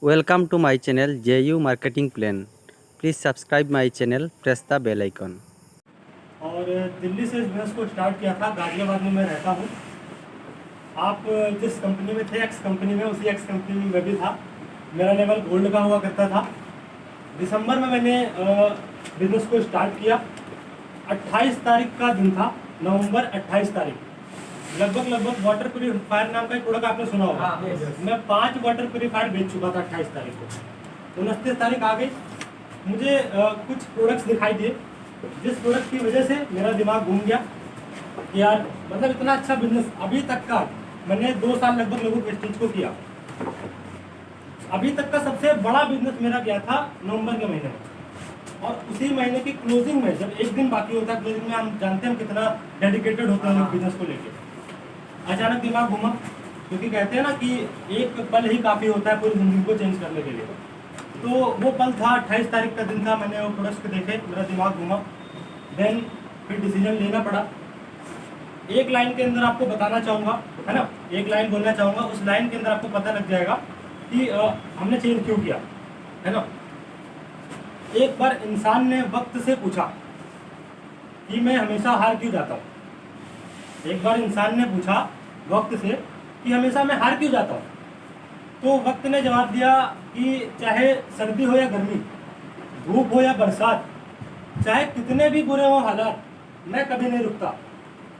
Welcome to my channel JU Marketing Plan. Please subscribe my channel, press the bell icon. और दिल्ली से इस business को start किया था। गाजियाबाद में मैं रहता हूँ। आप जिस कंपनी में थे, एक्स कंपनी में, उसी एक्स कंपनी में मैं भी था। मेरा लेवल गोल्ड का हुआ करता था। दिसंबर में मैंने बिजनेस को स्टार्ट किया। 28 तारीख का दिन था, नवंबर 28 तारीख। लगभग वाटर प्यूरीफायर नाम का एक प्रोडक्ट आपने सुना होगा। मैं 5 वाटर प्यूरीफायर बेच चुका था 28 तारीख को। 29 तारीख आ गई, मुझे कुछ प्रोडक्ट्स दिखाई दिए, जिस प्रोडक्ट की वजह से मेरा दिमाग घूम गया कि यार मतलब इतना अच्छा बिजनेस अभी तक का मैंने 2 साल लगभग लोगों को स्टिच को किया। अभी तक का सबसे बड़ा बिजनेस मेरा गया था नवंबर के महीने में, और उसी महीने की क्लोजिंग में जब एक दिन बाकी होता है, क्लोजिंग में हम जानते हैं कितना डेडिकेटेड होते हैं लोग बिजनेस को लेकर। अचानक दिमाग घूमा, क्योंकि कहते हैं ना कि एक पल ही काफ़ी होता है पूरी ज़िंदगी को चेंज करने के लिए। तो वो पल था, 28 तारीख का दिन था। मैंने वो प्रोडक्ट्स देखे, मेरा दिमाग घूमा। देन फिर डिसीजन लेना पड़ा। एक लाइन के अंदर आपको बताना चाहूँगा, है ना, एक लाइन बोलना चाहूँगा, उस लाइन के अंदर आपको पता लग जाएगा कि हमने चेंज क्यों किया, है ना। एक बार इंसान ने वक्त से पूछा कि मैं हमेशा हार क्यों जाता हूँ। एक बार इंसान ने पूछा वक्त से कि हमेशा मैं हार क्यों जाता हूँ। तो वक्त ने जवाब दिया कि चाहे सर्दी हो या गर्मी, धूप हो या बरसात, चाहे कितने भी बुरे हो हालात, मैं कभी नहीं रुकता।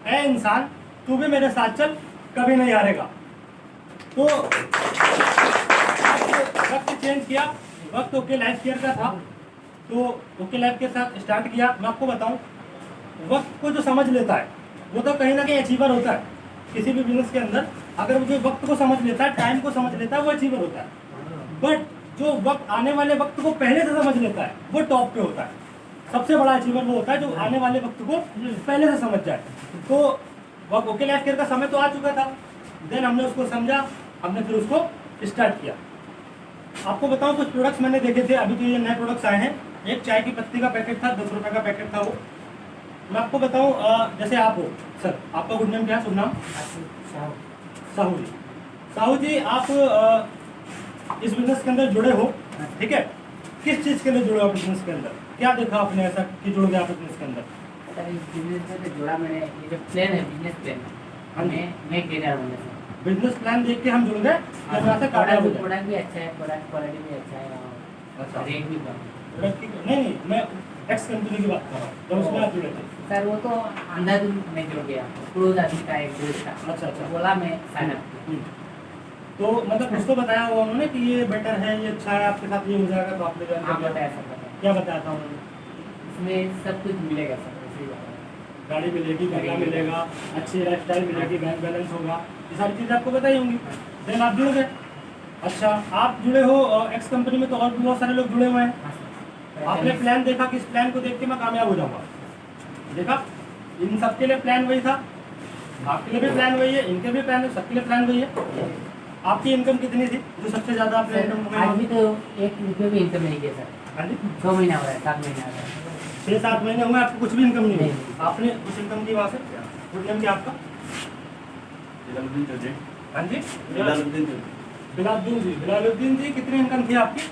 ऐ इंसान, तू भी मेरे साथ चल, कभी नहीं हारेगा। तो वक्त चेंज किया। वक्त ओके लाइफ केयर का था, तो ओके लाइफ के साथ स्टार्ट किया। मैं आपको बताऊं, वक्त को जो समझ लेता है वो तो कहीं ना कहीं अचीवर होता है किसी भी बिजनेस के अंदर। अगर वो जो वक्त को समझ लेता है, टाइम को समझ लेता है, वो अचीवर होता है। बट जो वक्त आने वाले वक्त को पहले से समझ लेता है, वो टॉप पे होता है। सबसे बड़ा अचीवर वो होता है जो आने वाले वक्त को पहले से समझ जाए। तो वक्त ओके लाइफ केयर का समय तो आ चुका था। देन हमने उसको समझा, हमने फिर उसको स्टार्ट किया। आपको बताऊं, कुछ प्रोडक्ट्स मैंने देखे थे, अभी तो ये नए प्रोडक्ट्स आए हैं। एक चाय की पत्ती का पैकेट था, 10 रुपये का पैकेट था वो। मैं आपको बताऊं, जैसे आप हो सर, आपका गुड नेम क्या है, शुभ नाम? साहू जी। साहू जी, आप इस बिजनेस के अंदर जुड़े हो, ठीक है। किस चीज़ के लिए जुड़े हो बिजनेस के अंदर? क्या देखा आपने ऐसा कि जुड़ गया बिजनेस के अंदर? सर, इस बिजनेस में तो जुड़ा मैंने, ये जो प्लान है, बिजनेस प्लान, मैं केरियर हूँ सर। बिजनेस प्लान देख के हम जुड़ गए। प्रोडक्ट भी अच्छा है, प्रोडक्ट क्वालिटी भी अच्छा है, अच्छा, रेट भी कम है। नहीं, मैं एक्स कंपनी की बात कर रहा हूँ, जब उसमें आप जुड़े थे। सर वो तो अंधाधुन में जुड़ गया, क्लोज आदमी का एक दोस्त था। अच्छा। बोला मैं साइन अप। तो मतलब उसको बताया होगा उन्होंने कि ये बेटर है, ये अच्छा है, आपके साथ ये हो जाएगा, तो आपने ज्वाइन कर लिया। बताया सर, बताया। क्या बताया था उन्होंने? इसमें सब कुछ मिलेगा सर, उसी गाड़ी मिलेगी, बंगला मिलेगा, अच्छी लाइफ स्टाइल मिलेगी, बैंक बैलेंस होगा, ये सारी चीज़ें आपको बताई होंगी। देन आप जुड़ गए। अच्छा, आप जुड़े हो एक्स कंपनी में, तो और भी बहुत सारे लोग जुड़े हुए हैं। आपने प्लान देखा कि इस प्लान को देख के मैं कामयाब हो जाऊंगा। देखा, इन सबके लिए प्लान वही था, आपके लिए भी प्लान वही है, इनके भी प्लान है, सबके लिए प्लान वही है। आपकी इनकम कितनी थी जो सबसे ज़्यादा आपने इनकम कमाई? आज भी तो 1 रुपये भी इनकम नहीं किया सर। हाँ जी, 6 महीना हो रहा है, 7 महीना हो रहा है। 6-7 महीने हुए आपको कुछ भी इनकम नहीं हुई। नहीं। आपने उस इनकम की वहाँ से, गुड नेम क्या आपका? हाँ जी, बिलालुद्दीन जी। बिलालुद्दीन जी, कितनी इनकम थी आपकी?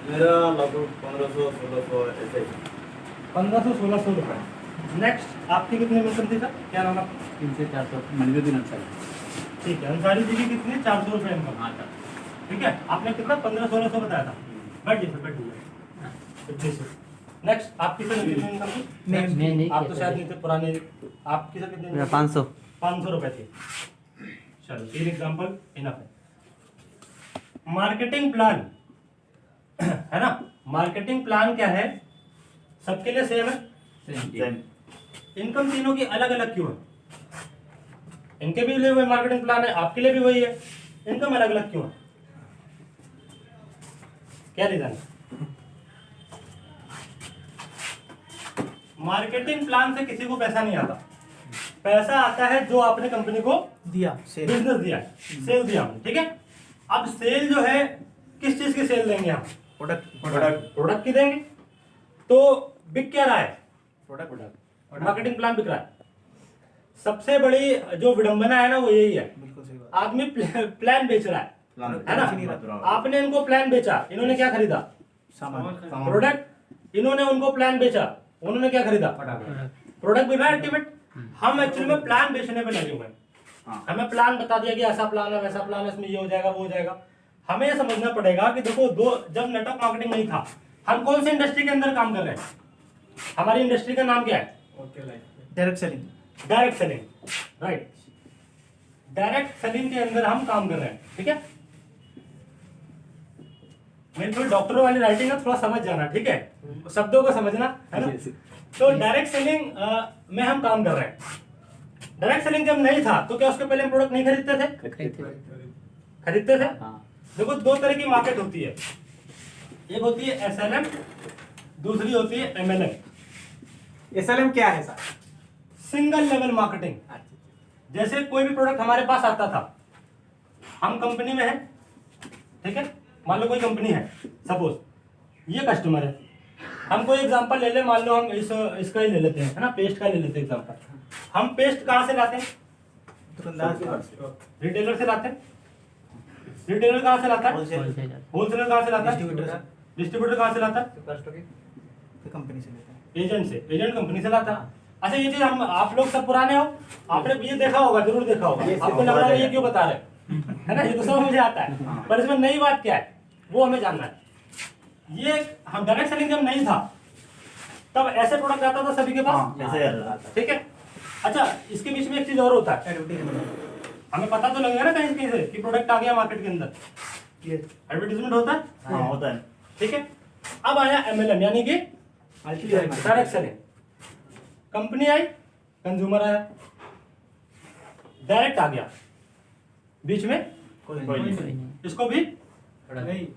मेरा लगभग 1500-1600 ऐसे 1500-1600 रुपये। नेक्स्ट, आपकी कितनी इनकम थी सर? क्या नाम आपका? 3 से 400 मंजूरी अंसारी। ठीक है, अंसारी जी की कितनी? 400 रुपये इनकम। हाँ सर। ठीक है, आपने कितना? 1500-1600 बताया था। बैठिए सर, बैठिए। नेक्स्ट, आपकी सर कितनी इनकम थी? मैं नहीं आप तो किया शायद सर। नहीं थे पुराने। आपकी सर कितनी? 500। 500 रुपये थी। चलो, 3 एग्जाम्पल इनफ है। मार्केटिंग प्लान है ना, मार्केटिंग प्लान क्या है? सबके लिए सेम है। सेम। इनकम तीनों की अलग अलग क्यों है? इनके भी लिए वही मार्केटिंग प्लान है, आपके लिए भी वही है, इनकम अलग अलग क्यों है? क्या रीजन है? मार्केटिंग प्लान से किसी को पैसा नहीं आता। पैसा आता है जो आपने कंपनी को दिया, बिजनेस दिया है, सेल दिया हमने, ठीक है। अब सेल जो है, किस चीज की सेल देंगे हम? प्रोडक्ट की देंगे। तो बिक क्या रहा है? प्रोडक्ट। मार्केटिंग प्लान बिक रहा है। सबसे बड़ी जो विडंबना है ना, वो यही है, बिल्कुल सही बात। आदमी प्लान बेच रहा है, है ना। आपने इनको प्लान बेचा, इन्होंने क्या खरीदा? प्रोडक्ट। इन्होंने उनको प्लान बेचा, उन्होंने क्या खरीदा? प्रोडक्ट भी ना अल्टीमेट। हम एक्चुअली में प्लान बेचने पे लगे हुए हैं। हमें प्लान बता दिया कि ऐसा प्लान है, वैसा प्लान है, इसमें ये हो जाएगा, वो हो जाएगा। हमें ये समझना पड़ेगा कि देखो, जब नेटवर्क मार्केटिंग नहीं था, हम कौन सी इंडस्ट्री के अंदर काम कर रहे हैं? हमारी इंडस्ट्री का नाम क्या है? Direct selling. Direct selling, right. Direct selling के अंदर हम काम कर रहे हैं, ठीक है। मेरी थोड़ी डॉक्टर वाली राइटिंग है, थोड़ा समझ जाना, ठीक है, शब्दों को समझना, है ना। तो डायरेक्ट सेलिंग में हम काम कर रहे हैं। डायरेक्ट सेलिंग जब नहीं था तो क्या उसके पहले हम प्रोडक्ट नहीं खरीदते थे? खरीदते थे। देखो, दो तरह की मार्केट होती है, एक होती है एसएलएम, दूसरी होती है एमएलएम। एसएलएम क्या है सर? Single level marketing. जैसे कोई भी प्रोडक्ट हमारे पास आता था, हम कंपनी में हैं, ठीक है, मान लो कोई कंपनी है, सपोज ये कस्टमर है, हम कोई एग्जांपल ले ले, मान लो हम इसका ही ले लेते हैं, है ना, पेस्ट का ले लेते हैं एग्जांपल। हम पेस्ट कहाँ से लाते हैं? रिटेलर से लाते हैं। रिटेलर कहाँ से लाता है? होलसेलर कहाँ से लाता है? डिस्ट्रीब्यूटर कहाँ से लाता है? कंपनी से लेते हैं। एजेंट से, एजेंट कंपनी से लाता है। अच्छा, ये चीज हम, आप लोग सब पुराने हो, आपने ये देखा होगा, जरूर देखा होगा, आपको लग रहा है ये क्यों बता रहे है ना, ये तो सब मुझे आता है, पर इसमें नई बात क्या है वो हमें जानना है। ये हम डायरेक्ट सेलिंग जब नहीं था तब ऐसे प्रोडक्ट आता था सभी के पास, ठीक है। अच्छा, इसके बीच में एक चीज और होता है, हमें पता तो लगेगा ना कहीं कहीं से कि प्रोडक्ट आ गया मार्केट के अंदर, एडवर्टीजमेंट होता है, होता है। ठीक है। अब आया एमएलएम, यानी कि डायरेक्ट सेलिंग। कंपनी आई, कंज्यूमर आया, डायरेक्ट आ गया, बीच में कोई नहीं। इसको भी नहीं।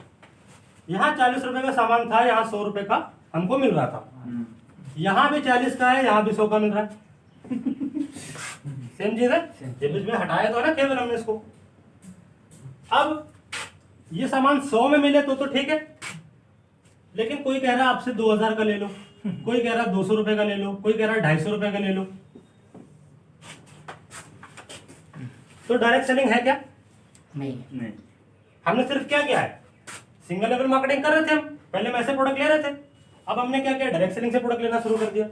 यहाँ 40 रुपए का सामान था, यहाँ 100 रुपए का हमको मिल रहा था, यहाँ भी 40 का है, यहाँ भी 100 का मिल रहा है। सेम चीज है, ये बीच में हटाया तो है ना केवल हमने इसको। अब ये सामान 100 में मिले तो ठीक है, लेकिन कोई कह रहा है आपसे 2000 का ले लो, कोई कह रहा है 200 रुपए का ले लो, कोई कह रहा है 250 रुपए का ले लो। तो डायरेक्ट सेलिंग है क्या? नहीं। हमने सिर्फ क्या किया है, सिंगल लेवल मार्केटिंग कर रहे थे हम, पहले हम ऐसे प्रोडक्ट ले रहे थे, अब हमने क्या किया, डायरेक्ट सेलिंग से प्रोडक्ट लेना शुरू कर दिया,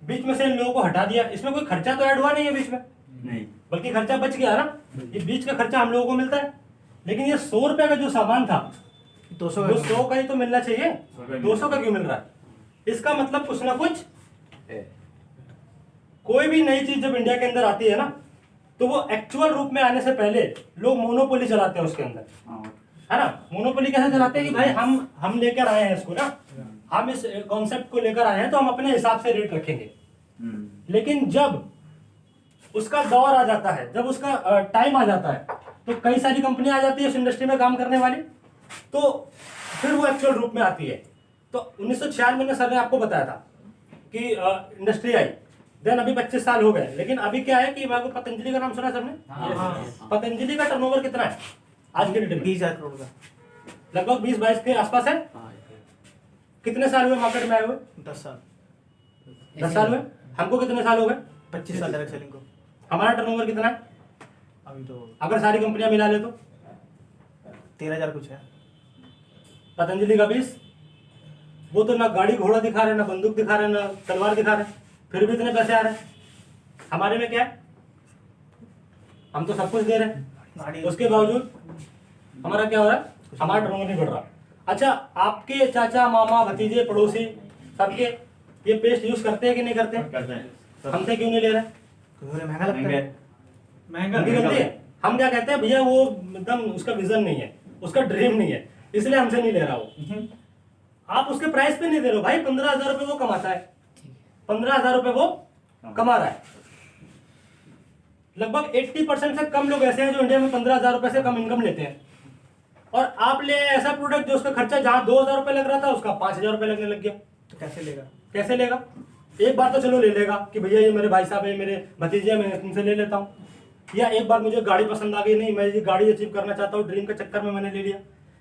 बीच में से इन लोगों को हटा दिया। इसमें कोई खर्चा तो ऐड हुआ नहीं है बीच में, नहीं, बल्कि खर्चा बच गया ना, ये बीच का खर्चा हम लोगों को मिलता है। लेकिन ये 100 रुपए का जो सामान था, 200 का ही तो मिलना चाहिए, 200 का क्यों मिल रहा है? इसका मतलब कुछ ना कुछ, कोई भी नई चीज जब इंडिया के अंदर आती है ना, तो वो एक्चुअल रूप में आने से पहले लोग मोनोपोली चलाते हैं उसके अंदर, है ना। मोनोपोली कैसे चलाते हैं कि भाई हम लेकर आए हैं इसको ना, हम इस कॉन्सेप्ट को लेकर आए हैं तो हम अपने हिसाब से रेट रखेंगे। लेकिन जब उसका दौर आ जाता है, जब उसका टाइम आ जाता है, तो कई सारी कंपनियां आ जाती है इस इंडस्ट्री में काम करने वाली, तो फिर वो एक्चुअल रूप में आती है। तो 1996 में सर ने आपको बताया था कि इंडस्ट्री आई, देन अभी 25 साल हो गए, लेकिन अभी क्या है कि आपको पतंजलि का नाम सुना है सबने? पतंजलि का टर्नओवर कितना है आज के डेट में? 20,000 करोड़ का, लगभग 20-22 के आसपास है। कितने साल हुए मार्केट में आए हुए? 10 साल। 10 साल हुए। हमको कितने साल हो गए? 25 साल डायरेक्ट सेलिंग को। हमारा टर्नओवर कितना है अभी तो अगर सारी कंपनियां मिला ले तो? 13,000 कुछ है। पतंजलि का 20, वो तो ना गाड़ी घोड़ा दिखा रहे, ना बंदूक दिखा रहे, ना तलवार दिखा रहे, फिर भी इतने पैसे आ रहे हैं। हमारे में क्या है, हम तो सब कुछ दे रहे हैं, उसके बावजूद हमारा क्या हो रहा है, हमारा टर्नओवर नहीं बढ़ रहा। अच्छा, आपके चाचा मामा भतीजे पड़ोसी सबके ये पेस्ट यूज करते हैं कि नहीं करते? करते हैं। हमसे क्यों नहीं ले रहे? क्योंकि उन्हें महंगा लगता है। उनकी गलती है। हम क्या कहते हैं, भैया वो एकदम उसका विजन नहीं है, उसका ड्रीम नहीं है, इसलिए हमसे नहीं ले रहा वो। आप उसके प्राइस पे नहीं दे रहे हो भाई, 15,000 रुपए वो कमाता है, 15,000 रुपए वो कमा रहा है। लगभग 80% से कम लोग ऐसे हैं जो इंडिया में 15,000 रुपए से कम इनकम लेते हैं, और आप ले ऐसा प्रोडक्ट जो उसका खर्चा जहां 2,000 रुपए लग रहा था उसका 5,000 रुपए लगने लग गया। तो कैसे लेगा? कैसे लेगा? एक बार तो चलो ले लेगा कि भैया ये मेरे भाई साहब है, मेरे भतीजे हैं, मैं तुमसे ले लेता हूँ, या एक बार मुझे गाड़ी पसंद आ गई, नहीं मैं ये गाड़ी अचीव करना चाहता हूँ, ड्रीम के चक्कर में मैंने ले लिया।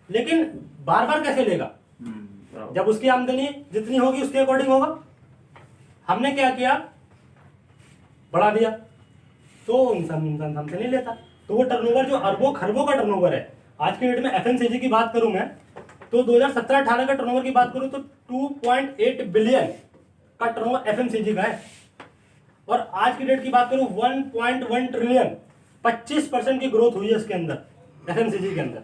लेकिन बार बार कैसे लेगा? जब उसकी आमदनी जितनी होगी उसके अकॉर्डिंग होगा। हमने क्या किया, बढ़ा दिया, तो इंसान हमसे नहीं लेता। तो वो टर्नओवर जो अरबों खरबों का टर्नओवर है, आज के डेट में एफएमसीजी की बात करूं मैं तो 2017-18 का टर्नओवर की बात करूं तो 2.8 बिलियन का टर्नओवर एफएमसीजी का है, और आज की डेट की बात करूं 1.1 ट्रिलियन, 25% की ग्रोथ हुई है इसके अंदर एफएमसीजी के अंदर।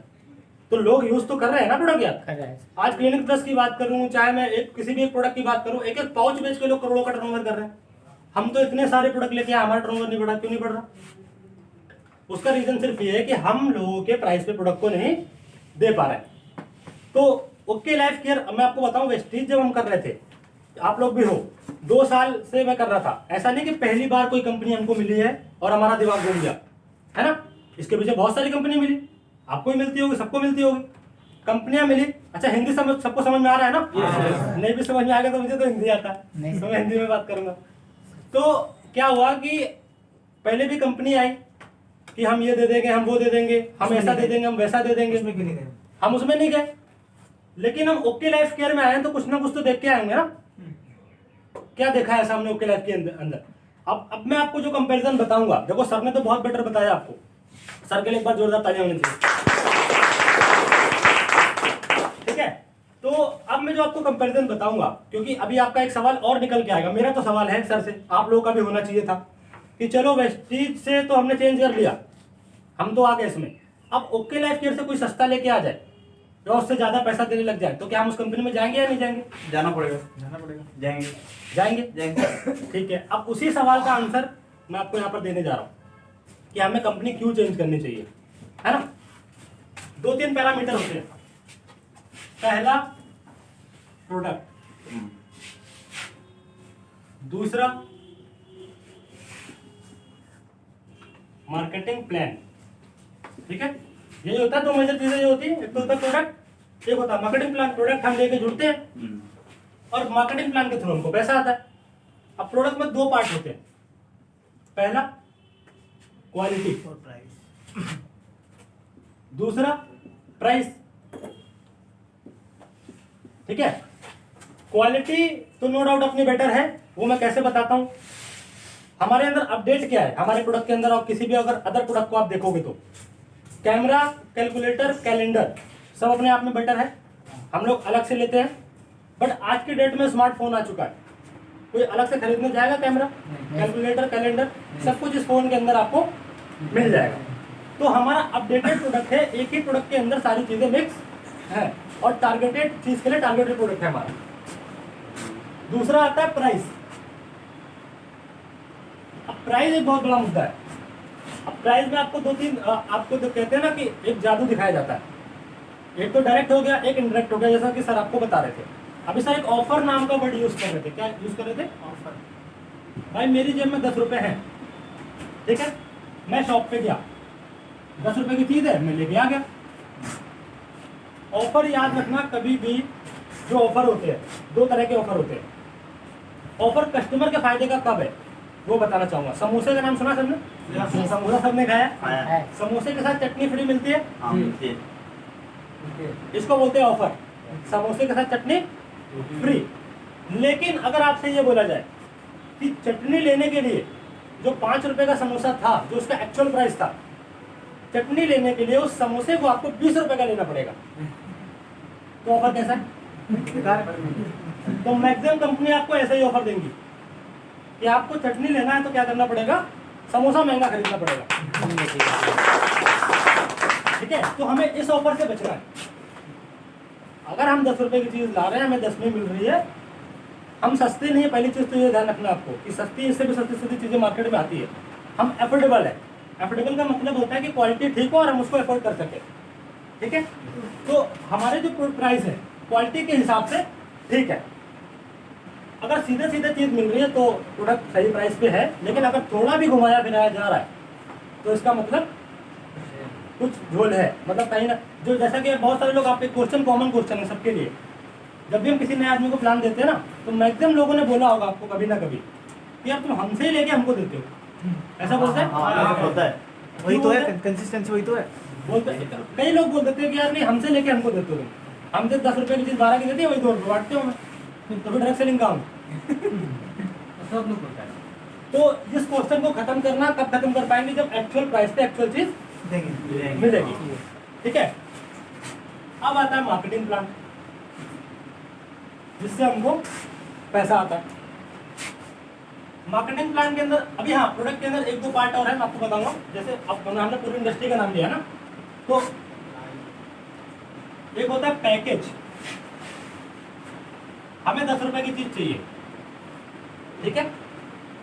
तो लोग यूज तो कर रहे हैं ना प्रोडक्ट यार। कर रहा है। आज क्लिनिक प्लस की बात करूं, चाहे मैं किसी भी एक प्रोडक्ट की बात करूं, एक एक पाउच बेच के लोग करोड़ों का टर्नओवर कर रहे हैं। हम तो इतने सारे प्रोडक्ट लेके आए, हमारा टर्नओवर नहीं बढ़ा, क्यों नहीं बढ़ रहा? उसका रीजन सिर्फ ये है कि हम लोगों के प्राइस पे प्रोडक्ट को नहीं दे पा रहे हैं। तो ओके लाइफ केयर, मैं आपको बताऊं, वेस्टीज जब हम कर रहे थे, आप लोग भी हो, 2 साल से मैं कर रहा था। ऐसा नहीं कि पहली बार कोई कंपनी हमको मिली है और हमारा दिमाग घूम गया, है ना। इसके पीछे बहुत सारी कंपनी मिली, आपको ही मिलती होगी, सबको मिलती होगी, कंपनियां मिली। अच्छा, हिंदी सबको समझ में आ रहा है ना? नहीं भी समझ में आ गया तो मुझे तो हिंदी आता है, तो मैं हिंदी में बात करूंगा। तो क्या हुआ कि पहले भी कंपनी आई कि हम ये दे देंगे, हम वो दे देंगे, हम ऐसा दे देंगे, हम वैसा दे देंगे, उसमें क्यों नहीं गए? हम उसमें नहीं गए। लेकिन हम ओके लाइफ केयर में आए हैं तो कुछ ना कुछ तो देख के आएंगे ना। क्या देखा है सामने ओके लाइफ के अंदर? अब मैं आपको जो कंपैरिजन बताऊंगा, देखो सर ने तो बहुत बेटर बताया आपको, सर के लिए एक बार जोरदार तालियां होनी चाहिए। ठीक है, तो अब मैं जो आपको कंपैरिजन बताऊंगा, क्योंकि अभी आपका एक सवाल और निकल के आएगा, मेरा तो सवाल है सर से, आप लोगों का भी होना चाहिए था कि चलो वेस्टीज से तो हमने चेंज कर लिया, हम तो आ गए इसमें, अब ओके लाइफ केयर से कोई सस्ता लेके आ जाए या उससे ज्यादा पैसा देने लग जाए तो क्या हम उस कंपनी में जाएंगे या नहीं जाएंगे? जाना पड़ेगा। जाएंगे। जाएंगे। ठीक है, अब उसी सवाल का आंसर मैं आपको यहाँ पर देने जा रहा हूँ कि हमें कंपनी क्यों चेंज करनी चाहिए, है ना। 2-3 पैरामीटर होते हैं। पहला प्रोडक्ट, दूसरा मार्केटिंग प्लान। ठीक है, यही होता है, 2 मेजर चीजें ये होती है, एक तो होता है प्रोडक्ट, एक होता है मार्केटिंग प्लान। प्रोडक्ट हम लेके जुड़ते हैं और मार्केटिंग प्लान के थ्रू हमको पैसा आता है। अब प्रोडक्ट में 2 पार्ट होते हैं, पहला क्वालिटी और प्राइस। दूसरा प्राइस। ठीक है, क्वालिटी तो नो डाउट अपनी बेटर है, वो मैं कैसे बताता हूं। हमारे अंदर अपडेट क्या है हमारे प्रोडक्ट के अंदर, और किसी भी अगर अदर प्रोडक्ट को आप देखोगे तो कैमरा, कैलकुलेटर, कैलेंडर सब अपने आप में बेटर है, हम लोग अलग से लेते हैं। बट आज की डेट में स्मार्टफोन आ चुका है, कोई अलग से खरीदने जाएगा कैमरा, कैलकुलेटर, कैलेंडर, सब कुछ इस फोन के अंदर आपको मिल जाएगा। तो हमारा अपडेटेड प्रोडक्ट है, एक ही प्रोडक्ट के अंदर सारी चीजें मिक्स है और टारगेटेड चीज के लिए टारगेटेड प्रोडक्ट है हमारा। दूसरा आता है प्राइस। अब प्राइस एक बहुत बड़ा मुद्दा है। अब प्राइस में आपको 2-3 आपको जो कहते हैं ना कि एक जादू दिखाया जाता है, एक तो डायरेक्ट हो गया, एक इनडायरेक्ट हो गया, जैसा कि सर आपको बता रहे थे। अभी सर एक ऑफर नाम का वर्ड यूज कर रहे थे, क्या यूज कर रहे थे? ऑफर। भाई मेरी जेब में 10 रुपए हैं, ठीक है, मैं शॉप पे गया, 10 रुपए की चीज है, मैं लेके आ गया। ऑफर याद रखना, कभी भी जो ऑफर होते हैं, 2 तरह के ऑफर होते हैं। ऑफर कस्टमर के फायदे का कब है वो बताना चाहूंगा। समोसे का नाम सुना सबने? समोसा सबने खाया? है। समोसे के साथ चटनी फ्री मिलती है, हाँ, मिलती है। इसको बोलते हैं ऑफर, समोसे के साथ चटनी फ्री। लेकिन अगर आपसे ये बोला जाए कि चटनी लेने के लिए जो 5 रुपए का समोसा था, जो उसका एक्चुअल प्राइस था, चटनी लेने के लिए उस समोसे को आपको 20 रुपए का लेना पड़ेगा, तो ऑफर कैसा है? तो मैक्सिमम कंपनी आपको ऐसा ही ऑफर देंगी कि आपको चटनी लेना है तो क्या करना पड़ेगा, समोसा महंगा खरीदना पड़ेगा। ठीक है, तो हमें इस ऑफर से बचना है। अगर हम 10 रुपए की चीज ला रहे हैं, हमें 10 में मिल रही है, हम सस्ते नहीं है। पहली चीज तो ये ध्यान रखना आपको कि सस्ती, इससे भी सस्ती चीजें मार्केट में आती है। हम एफोर्डेबल है। एफोर्डेबल का मतलब होता है कि क्वालिटी ठीक हो और हम उसको अफोर्ड कर सके। ठीक है, तो हमारे जो प्राइस है क्वालिटी के हिसाब से ठीक है। अगर सीधे सीधे चीज मिल रही है तो प्रोडक्ट सही प्राइस पे है, लेकिन अगर थोड़ा भी घुमाया फिराया जा रहा है तो इसका मतलब कुछ झोल है, मतलब कहीं ना, जो जैसा कि बहुत सारे लोग, आप एक क्वेश्चन, कॉमन क्वेश्चन है सबके लिए, जब भी हम किसी नए आदमी को प्लान देते हैं ना, तो मैक्सिमम लोगों ने बोला होगा आपको कभी ना कभी कि यार तुम हमसे ही लेके हमको देते हो, ऐसा बोलते हैं। हाँ, होता है। वही तो है, कंसिस्टेंसी वही तो है। बोलते हैं, कई लोग बोल देते हैं कि यार नहीं, हमसे लेके हमको देते हो, हमसे 10 रुपए की चीज 12 की देती है, वही 2 रुपए बांटते हो, तो फिर डायरेक्ट सेलिंग का हूँ। सब लोग बोलता है। तो इस क्वेश्चन को खत्म करना कब खत्म कर पाएंगे, जब एक्चुअल प्राइस पे एक्चुअल चीज देंगे। मिलेगी। ठीक है। अब आता है मार्केटिंग प्लान, जिससे हमको पैसा आता है। मार्केटिंग प्लान के अंदर अभी हाँ प्रोडक्ट के अंदर एक दो पार्ट और है, मैं आपको बताऊंगा। जैसे अब हमने पूरी इंडस्ट्री का नाम लिया ना, तो एक होता है पैकेज। हमें 10 रुपए की चीज चाहिए, ठीक है,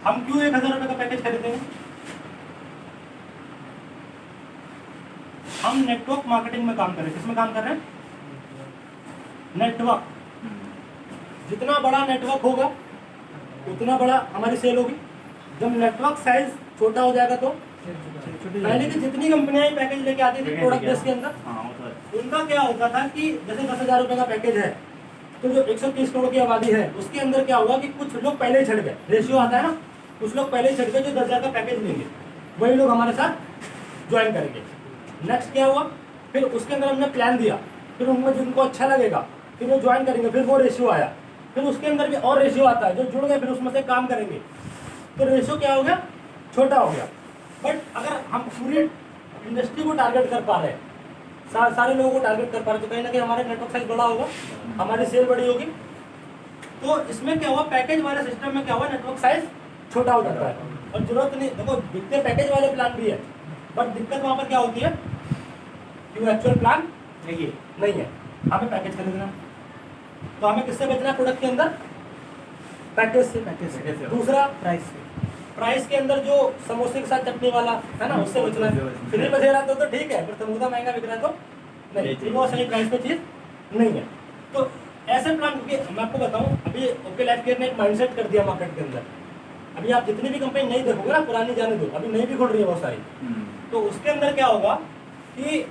हम क्यों 1000 रुपए का पैकेज खरीदेंगे? हम नेटवर्क मार्केटिंग में काम कर रहे हैं। किसमें काम कर रहे हैं? नेटवर्क। जितना बड़ा नेटवर्क होगा उतना बड़ा हमारी सेल होगी। जब नेटवर्क साइज छोटा हो जाएगा तो पहले की जितनी कंपनियां पैकेज लेके आती थी प्रोडक्ट बेस के अंदर, उनका क्या होता था कि जैसे 10,000 रुपए का पैकेज है, तो जो 130 करोड़ की आबादी है उसके अंदर क्या होगा कि कुछ लोग पहले ही छट गए, रेशियो आता है ना, कुछ लोग पहले ही छट गए जो 10,000 का पैकेज लेंगे, वही लोग हमारे साथ ज्वाइन करेंगे। नेक्स्ट क्या हुआ, फिर उसके अंदर हमने प्लान दिया, फिर उनमें जिनको अच्छा लगेगा फिर वो ज्वाइन करेंगे, फिर वो रेशियो आया, फिर उसके अंदर भी और रेशियो आता है, जो जुड़ गए फिर उसमें से काम करेंगे, तो रेशियो क्या हो गया, छोटा हो गया। बट अगर हम पूरी इंडस्ट्री को टारगेट कर पा रहे हैं, सारे लोगों को टारगेट कर पा रहे हैं, तो कहीं ना कहीं हमारा नेटवर्क साइज बड़ा होगा, हमारी सेल बड़ी होगी। तो इसमें क्या हुआ, पैकेज वाले सिस्टम में क्या हुआ, नेटवर्क साइज छोटा हो जाता है और जरूरत नहीं। देखो दिखते पैकेज वाले प्लान भी है, बट दिक्कत वहां पर क्या होती है कि वो एक्चुअल प्लान नहीं है। हमें पैकेज खरीदना, तो हमें किससे बचना है प्रोडक्ट के अंदर, पैकेज से। दूसरा प्राइस के अंदर जो समोसे के साथ चटनी वाला है ना, उससे बचना है। फ्री बचे रहा तो ठीक है, पर समोसा महंगा बिक रहा है तो नहीं, फिर वो सही प्राइस पे चीज नहीं है। तो ऐसे प्लान, क्योंकि मैं आपको बताऊं, अभी ओके लाइफ केयर ने एक माइंडसेट कर दिया मार्केट के अंदर। अभी आप जितनी भी कंपनी नहीं देखोगे ना, पुरानी जाने दो, अभी नई भी खुल रही है बहुत सारी, तो उसके अंदर क्या होगा कि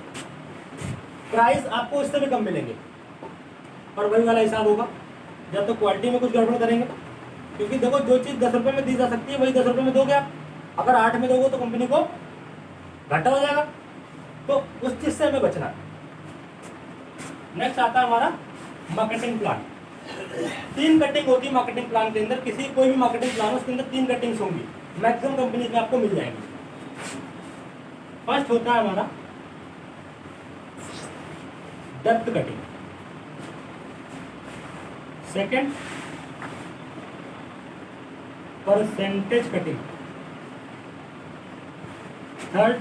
प्राइस आपको इससे भी कम मिलेंगे, पर वही वाला हिसाब होगा, जब तो क्वालिटी में कुछ गड़बड़ करेंगे। क्योंकि देखो जो चीज़ 10 रुपये में दी जा सकती है वही 10 रुपये में दोगे आप, अगर 8 में दोगे तो कंपनी को घाटा हो जाएगा, तो उस चीज़ से हमें बचना है। नेक्स्ट आता है हमारा मार्केटिंग प्लान। 3 कटिंग होती है मार्केटिंग प्लान के अंदर। किसी कोई भी मार्केटिंग प्लान हो उसके अंदर 3 कटिंग्स होंगी, मैक्सिमम कंपनीज में आपको मिल जाएंगी। फर्स्ट होता है हमारा depth cutting, second percentage cutting, third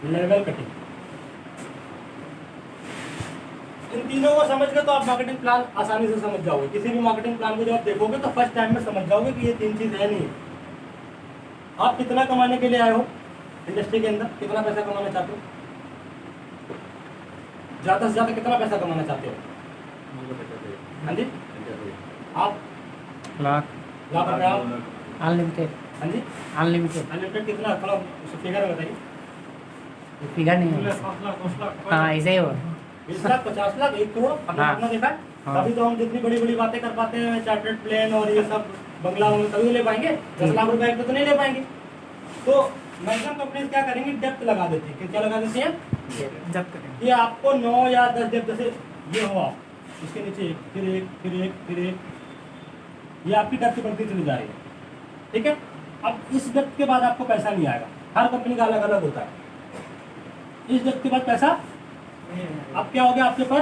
level cutting. इन तीनों को समझ गए तो आप मार्केटिंग प्लान आसानी से समझ जाओगे। किसी भी मार्केटिंग प्लान को जब आप देखोगे तो फर्स्ट टाइम में समझ जाओगे कि ये 3 चीज है नहीं। आप कितना कमाने के लिए आए हो इंडस्ट्री के अंदर, कितना पैसा कमाना चाहते हो, ज्यादा से ज्यादा कितना पैसा कमाना चाहते हो? हाँ जी, आप लाख रुपए आप, अनलिमिटेड हाँ जी अनलिमिटेड कितना, थोड़ा फिगर बताइए। फिगर नहीं है। हाँ ऐसे ही हो 20 लाख 50 लाख 1 करोड़ अपना हाँ। अपना देखा है। हाँ। तभी तो हम जितनी बड़ी बड़ी बातें कर पाते हैं, चार्टर्ड प्लेन और ये सब बंगला में, तभी तो ले पाएंगे। 10 लाख रुपए तो नहीं ले पाएंगे। तो मैक्सिमम कंपनीज क्या करेंगी, डेप्थ लगा देती है। क्या लगा देती है? जब करेंगे ये आपको 9 या 10 डेप्थ, जैसे ये हो आप, इसके नीचे एक, फिर एक, फिर एक, फिर एक, ये आपकी डेप्थ बढ़ती चली जा रही है, ठीक है। अब इस डेप्थ के बाद आपको पैसा नहीं आएगा, हर कंपनी का अलग अलग होता है। इस डेप्थ के बाद पैसा, अब क्या हो गया, आपके पर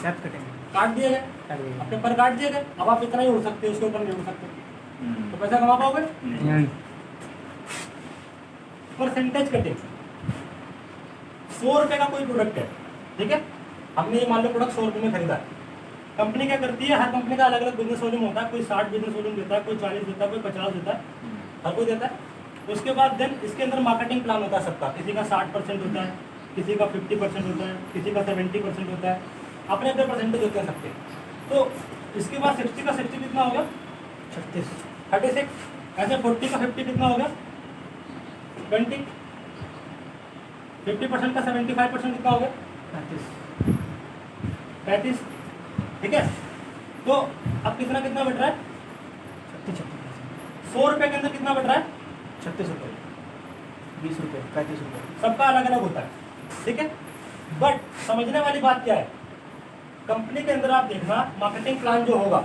जब करेंगे काट दिए गए, अपने पर काट दिए गए। अब आप इतना ही उड़ सकते हो, उसके ऊपर नहीं उड़ सकते, तो पैसा कमा पाओगे? परसेंटेज कटिंग, 100 रुपए का कोई प्रोडक्ट है, ठीक है, हमने ये मान लो प्रोडक्ट 100 रुपए में खरीदा है। कंपनी क्या करती है, हर कंपनी का अलग अलग बिजनेस वॉल्यूम होता है। कोई 60 बिजनेस वॉल्यूम देता है, कोई 40 देता है, कोई 50 देता है, हर कोई देता है। उसके बाद देन इसके अंदर मार्केटिंग प्लान होता है सबका। किसी का 60% होता है, किसी का 50% होता है, किसी का 70% होता है, अपने अपने परसेंटेज होते हैं सबके। तो इसके बाद 60 का 60 कितना हो गया, 36, ऐसे 40 का 50 कितना हो गया, 20, 50% का 75% कितना हो गया, 35, ठीक है। तो अब कितना कितना बट रहा है, 100 रुपए के अंदर कितना बट रहा है, 36 रुपये, 20 रुपये, 35 रुपये। सबका अलग अलग होता है, ठीक है। बट समझने वाली बात क्या है, कंपनी के अंदर आप देखना मार्केटिंग प्लान जो होगा,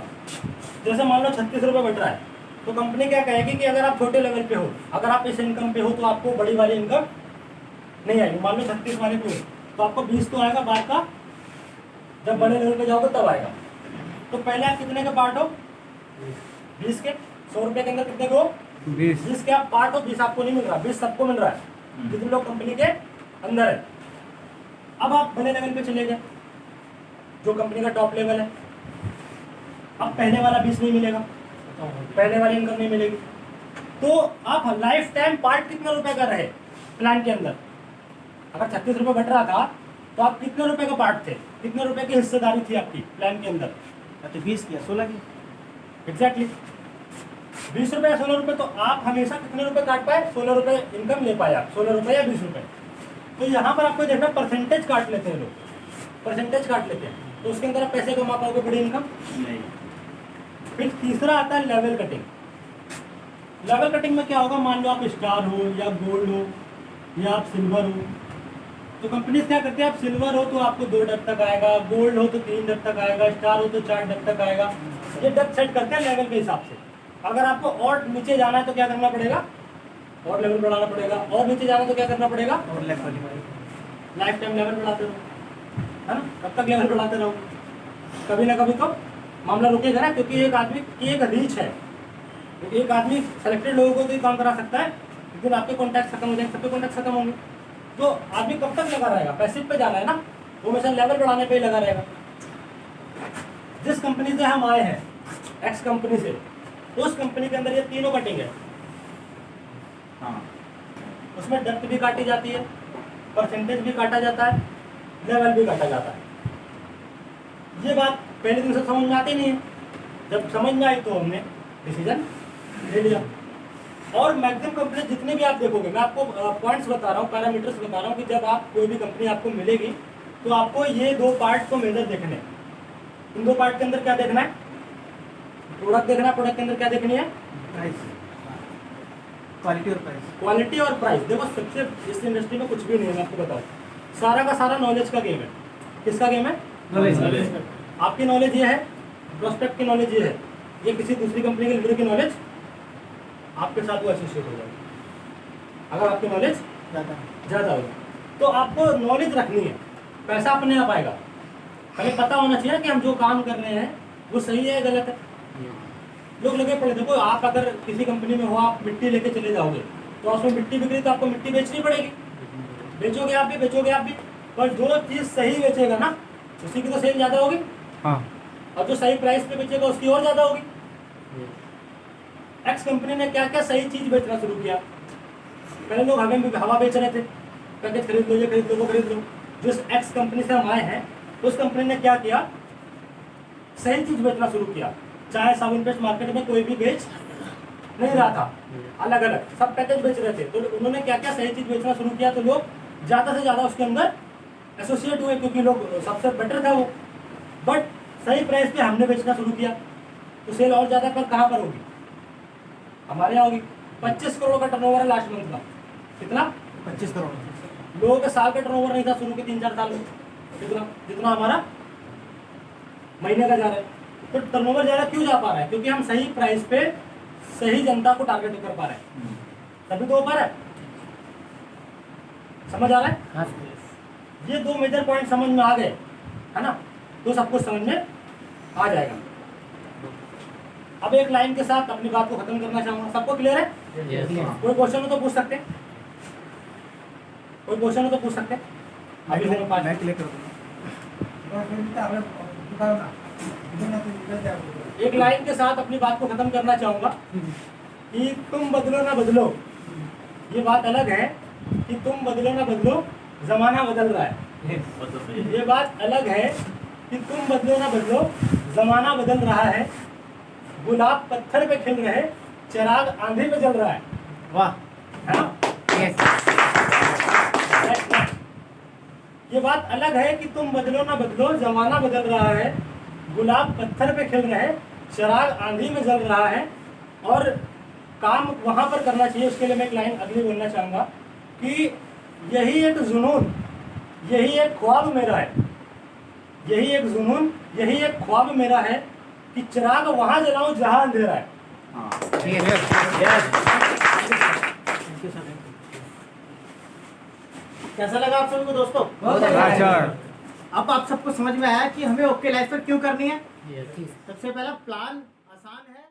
जैसे मान लो 36 रुपये बट रहा है, तो कंपनी क्या कहेगी कि अगर आप छोटे लेवल पे हो, अगर आप इस इनकम पे हो, तो आपको बड़ी वाली इनकम नहीं आएगी, मान लो 36 वाले को, तो आपको 20 तो आएगा बाद का, जब बड़े लेवल पे जाओगे तब आएगा। तो पहले आप कितने के पार्ट हो? 20 के। 100 रुपए के अंदर कितने को? 20 के आप पार्ट हो। 20 आपको नहीं मिल रहा, 20 सबको मिल रहा है जितने लोग कंपनी के अंदर है। अब आप बड़े लेवल पे चले गए, जो कंपनी का टॉप लेवल है। अब पहले वाला 20 नहीं मिलेगा, पहले वाली इनकम नहीं मिलेगी। तो आप लाइफ टाइम पार्ट कितने रुपए का रहे प्लान के अंदर? अगर 36 रुपए बट रहा था तो आप कितने रुपए का पार्ट थे, कितने रुपए की हिस्सेदारी थी आपकी प्लान के अंदर? तो 20 किया 16 की। एग्जैक्टली 20 रुपए या 16 रुपए, तो आप हमेशा कितने रुपए काट पाए? 16 रुपए इनकम ले पाए आप, 16 रुपए या 20 रुपए। तो यहाँ पर आपको देखना परसेंटेज काट लेते हैं लोग, परसेंटेज काट लेते हैं, तो उसके अंदर आप पैसे कमा पाओगे बड़ी इनकम नहीं। फिर तीसरा आता है लेवल कटिंग। लेवल कटिंग में क्या होगा? मान लो आप स्टार हो या गोल्ड हो या आप सिल्वर हो, तो कंपनी क्या करते हैं? आप सिल्वर हो तो आपको 2 डेप्थ तक आएगा, गोल्ड हो तो 3 डेप्थ तक आएगा, स्टार हो तो 4 डेप्थ तक आएगा। ये डेप्थ सेट करते हैं लेवल के हिसाब से। अगर आपको और नीचे जाना है तो क्या करना पड़ेगा? और लेवल बढ़ाना पड़ेगा। और नीचे जाना तो क्या करना पड़ेगा? और लेवल लाइफ टाइम लेवल बढ़ाते रहो, है ना? कब तक लेवल बढ़ाते रहो? कभी ना कभी तो मामला रुकेगा ना, क्योंकि एक आदमी की एक रीच है। तो एक आदमी सेलेक्टेड लोगों को तो ये काम करा सकता है, लेकिन आपके कॉन्टैक्ट खत्म हो जाएंगे, सबके कॉन्टैक्ट खत्म होंगे। तो आदमी कब तक लगा रहेगा? पैसिव पे जाना है ना, वो हमेशा लेवल बढ़ाने पे ही लगा रहेगा। जिस कंपनी से हम आए हैं, एक्स कंपनी से, उस कंपनी के अंदर ये तीनों कटिंग है। हाँ उसमें डेप्थ भी काटी जाती है, परसेंटेज भी काटा जाता है, लेवल भी काटा जाता है। ये बात पहले दिन से समझ में आती नहीं है, जब समझ में आई तो हमने डिसीजन ले लिया। और मैक्सिमम कंपनी जितने भी आप देखोगे, मैं आपको पॉइंट्स बता रहा हूँ, पैरामीटर्स बता रहा हूँ कि जब आप कोई भी कंपनी आपको मिलेगी तो आपको ये 2 पार्ट को मेजर देखने हैं। इन 2 पार्ट के अंदर क्या देखना है? प्रोडक्ट देखना है। प्रोडक्ट के अंदर क्या देखनी है? प्राइस, क्वालिटी और प्राइस। क्वालिटी और प्राइस। देखो सबसे इस इंडस्ट्री में कुछ भी नहीं है, मैं आपको बताऊँ, सारा का सारा नॉलेज का गेम है। किसका गेम है? नॉलेज। आपकी नॉलेज ये है, प्रोस्पेक्ट की नॉलेज ये है, ये किसी दूसरी कंपनी के लीडर की नॉलेज आपके साथ वो एसोसिएट हो जाएगी अगर आपकी नॉलेज ज़्यादा होगी। तो आपको नॉलेज रखनी है, पैसा अपने आप आएगा। पहले पता होना चाहिए कि हम जो काम कर रहे हैं वो सही है गलत है। लोग लगे पड़े। देखो आप अगर किसी कंपनी में हो, आप मिट्टी लेके चले जाओगे तो उसमें मिट्टी बिक रही तो आपको मिट्टी बेचनी पड़ेगी, बेचोगे आप भी, पर जो चीज़ सही बेचेगा ना उसी की तो सेल ज़्यादा होगी। हाँ। और जो सही प्राइस पे बेचेगा उसकी और ज़्यादा होगी। एक्स कंपनी ने क्या क्या सही चीज़ बेचना शुरू किया? पहले लोग हवा बेच रहे थे, पैकेज खरीद लो, ये खरीद लो, वो खरीद लो। जिस एक्स कंपनी से हम आए हैं उस कंपनी ने क्या किया? सही चीज़ बेचना शुरू किया। चाहे साबुन पेस्ट मार्केट में कोई भी बेच नहीं रहा था, अलग अलग सब पैकेज बेच रहे थे, तो उन्होंने क्या क्या सही चीज़ बेचना शुरू किया, तो लोग ज़्यादा से ज़्यादा उसके अंदर एसोसिएट हुए, क्योंकि लोग सबसे बेटर था वो। बट सही प्राइस पे हमने बेचना शुरू किया तो सेल और ज़्यादा पर कहाँ पर होगी? हमारे यहाँ होगी। 25 करोड़ का टर्नओवर है लास्ट मंथ का। कितना? 25 करोड़। लोगों के साल का टर्नओवर नहीं था शुरू के 3-4 साल में, कितना जितना हमारा महीने का जा रहा है। तो टर्नओवर ज़्यादा क्यों जा पा रहा है? क्योंकि हम सही प्राइस पे सही जनता को टारगेट कर पा रहे हैं, तभी तो हो पा रहा है। समझ आ रहा है? हाँ। ये 2 मेजर पॉइंट समझ में आ गए, है ना? तो सब कुछ समझ में आ जाएगा। अब एक लाइन के साथ अपनी बात को खत्म करना चाहूंगा। सबको क्लियर है? कोई क्वेश्चन हो तो पूछ सकते, कोई क्वेश्चन हो तो पूछ सकते। अभी हम 5 मैं क्लियर कर दूंगा। एक लाइन के साथ अपनी बात को खत्म करना चाहूंगा कि तुम बदलो ना बदलो, ये बात अलग है कि तुम बदलो ना बदलो, जमाना बदल रहा है। ये बात अलग है कि तुम बदलो ना बदलो, जमाना बदल रहा है। गुलाब पत्थर पे खिल रहे, चिराग आंधी पे जल रहा है। वाह। है ना? ये बात अलग है कि तुम बदलो ना बदलो, जमाना बदल रहा है। गुलाब पत्थर पे खिल रहे, चिराग आंधी में जल रहा है। और काम वहाँ पर करना चाहिए। उसके लिए मैं एक लाइन अगली बोलना चाहूँगा कि यही एक जुनून, यही एक ख्वाब मेरा है, यही एक जुनून, यही एक ख्वाब मेरा है कि चिराग वहाँ जलाऊं जहाँ अंधेरा है। कैसा लगा आप सभी को दोस्तों? बहुत अच्छा। अब आप सबको समझ में आया कि हमें ओके लाइफ पर क्यों करनी है। ये चीज़ सबसे पहला प्लान आसान है।